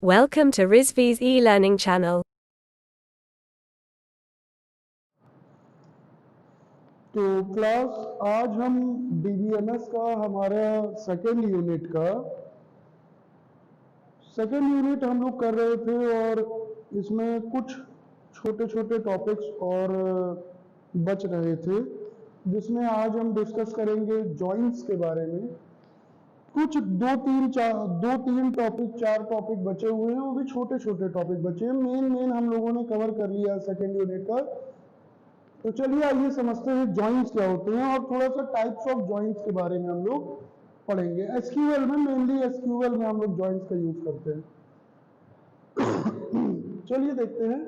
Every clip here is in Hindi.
Welcome to Rizvi's e-learning channel. तो क्लास आज हम DBMS का हमारा सेकेंड यूनिट हम लोग कर रहे थे और इसमें कुछ छोटे छोटे टॉपिक्स और बच रहे थे, जिसमें आज हम डिस्कस करेंगे जॉइंट्स के बारे में। कुछ दो तीन टॉपिक, चार टॉपिक बचे हुए हैं, वो भी छोटे छोटे टॉपिक बचे हैं। मेन हम लोगों ने कवर कर लिया सेकेंड यूनिट का। तो चलिए आइए समझते हैं जॉइंट्स क्या होते हैं और थोड़ा सा टाइप्स ऑफ जॉइंट्स के बारे में हम लोग पढ़ेंगे। एसक्यूएल में मेनली एसक्यूएल में हम लोग जॉइंट्स का यूज करते हैं। चलिए देखते हैं।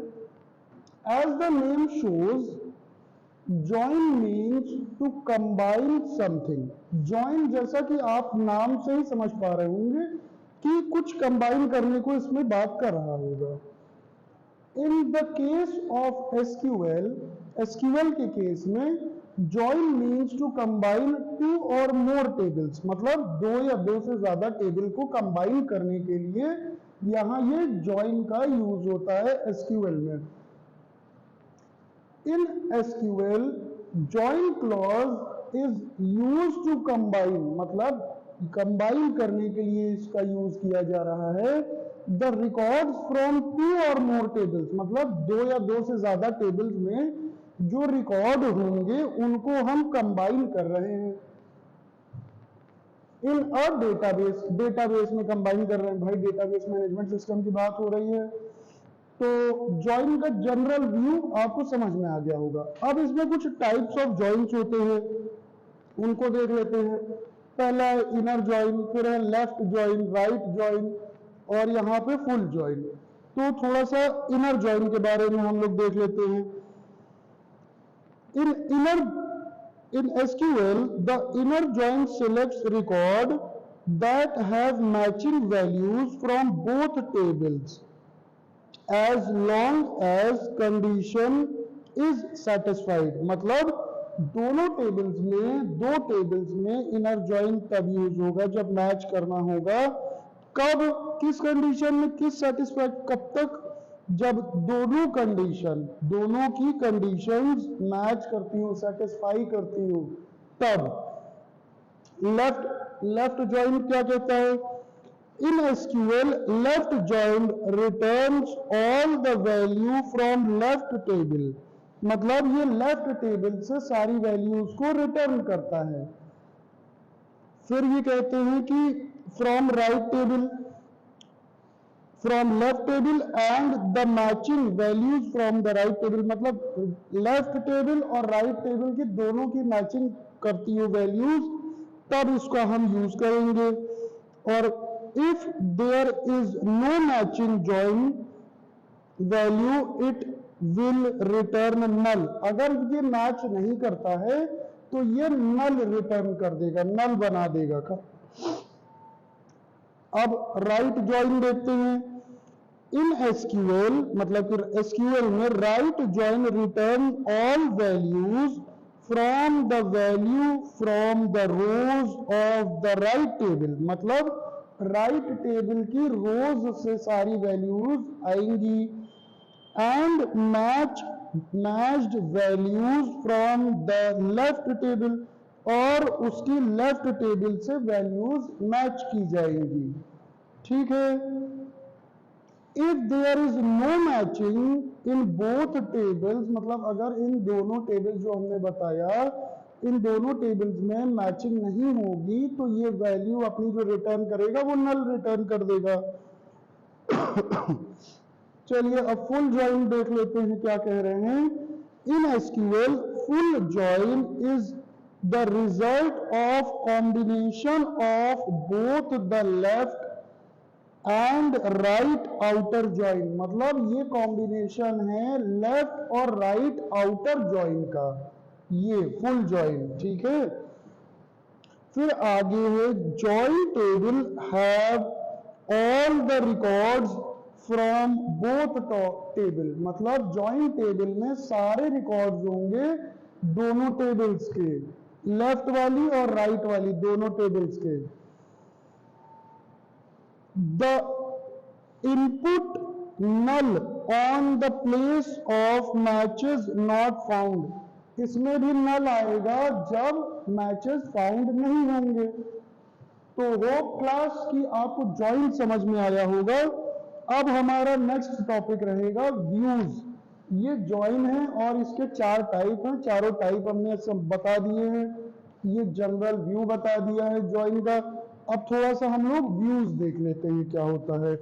As the name shows, join means to combine something. Join, जैसा कि आप नाम से ही समझ पा रहे होंगे कि कुछ कंबाइन करने को इसमें बात कर रहा होगा। In the case of SQL के केस में join means to combine two और मोर टेबल्स, मतलब दो या दो से ज्यादा टेबल को कंबाइन करने के लिए यहां ये जॉइन का यूज होता है एसक्यूएल में। In SQL join clause is use to combine, मतलब कंबाइन करने के लिए इसका यूज किया जा रहा है। द रिकॉर्ड्स फ्रॉम टू और मोर टेबल्स, मतलब दो या दो से ज्यादा टेबल्स में जो रिकॉर्ड होंगे उनको हम कंबाइन कर रहे हैं। इन अ डेटाबेस में कंबाइन कर रहे हैं। भाई डेटाबेस मैनेजमेंट सिस्टम की बात हो रही है, तो जॉइन का जनरल व्यू आपको समझ में आ गया होगा। अब इसमें कुछ टाइप्स ऑफ जॉइंट्स होते हैं, उनको देख लेते हैं। पहला है इनर जॉइन, फिर है लेफ्ट जॉइन, राइट जॉइन और यहाँ पे फुल जॉइन। तो थोड़ा सा इनर जॉइन के बारे में हम लोग देख लेते हैं। In SQL, the inner join selects record that have matching values from both tables as long as condition is satisfied। मतलब दो टेबल्स में इनर जॉइन तब यूज होगा जब मैच करना होगा। कब, किस कंडीशन में, किस सेटिस्फाइड, कब तक, जब दोनों की कंडीशंस मैच करती हो, सेटिस्फाई करती हो, तब। लेफ्ट जॉइन क्या कहता है? In SQL, left join returns all the value from left table, मतलब ये लेफ्ट टेबल से सारी वैल्यूज को रिटर्न करता है। फिर ये कहते हैं कि from left table and the matching values from the right table, मतलब लेफ्ट टेबल और राइट टेबल की दोनों की मैचिंग करती हो वैल्यूज, तब इसका हम यूज करेंगे। और if there is no matching join value, it will return null। अगर ये मैच नहीं करता है तो ये नल रिटर्न कर देगा, नल बना देगा। अब राइट जॉइन देखते हैं। इन एसक्यूएल, मतलब कि एसक्यूएल में right join return all values from the rows of the right table, मतलब राइट टेबल की रोज से सारी वैल्यूज आएंगी। And matched values from the left table, और उसकी लेफ्ट टेबल से वैल्यूज मैच की जाएंगी। ठीक है। If there is no matching in both tables, मतलब अगर इन दोनों टेबल्स जो हमने बताया, इन दोनों टेबल्स में मैचिंग नहीं होगी, तो ये वैल्यू अपनी जो रिटर्न करेगा वो नल रिटर्न कर देगा। चलिए अब फुल जॉइन देख लेते हैं क्या कह रहे हैं। In SQL, full join is the result of combination of both the left and right outer join, मतलब ये कॉम्बिनेशन है लेफ्ट और राइट आउटर जॉइन का, ये फुल जॉइन। ठीक है। फिर आगे है join table have all the records from both table, मतलब जॉइन टेबल में सारे रिकॉर्ड्स होंगे दोनों टेबल्स के, लेफ्ट वाली और राइट वाली दोनों टेबल्स के। Input null on the place of matches not found, इसमें भी नल आएगा जब मैचेस फाउंड नहीं होंगे। तो होप क्लास की आपको जॉइंट समझ में आया होगा। अब हमारा नेक्स्ट टॉपिक रहेगा व्यूज। ये जॉइन है और इसके 4 टाइप हैं, चारों टाइप हमने सब बता दिए हैं। ये जनरल व्यू बता दिया है जॉइन का। अब थोड़ा सा हम लोग व्यूज देख लेते हैं क्या होता है।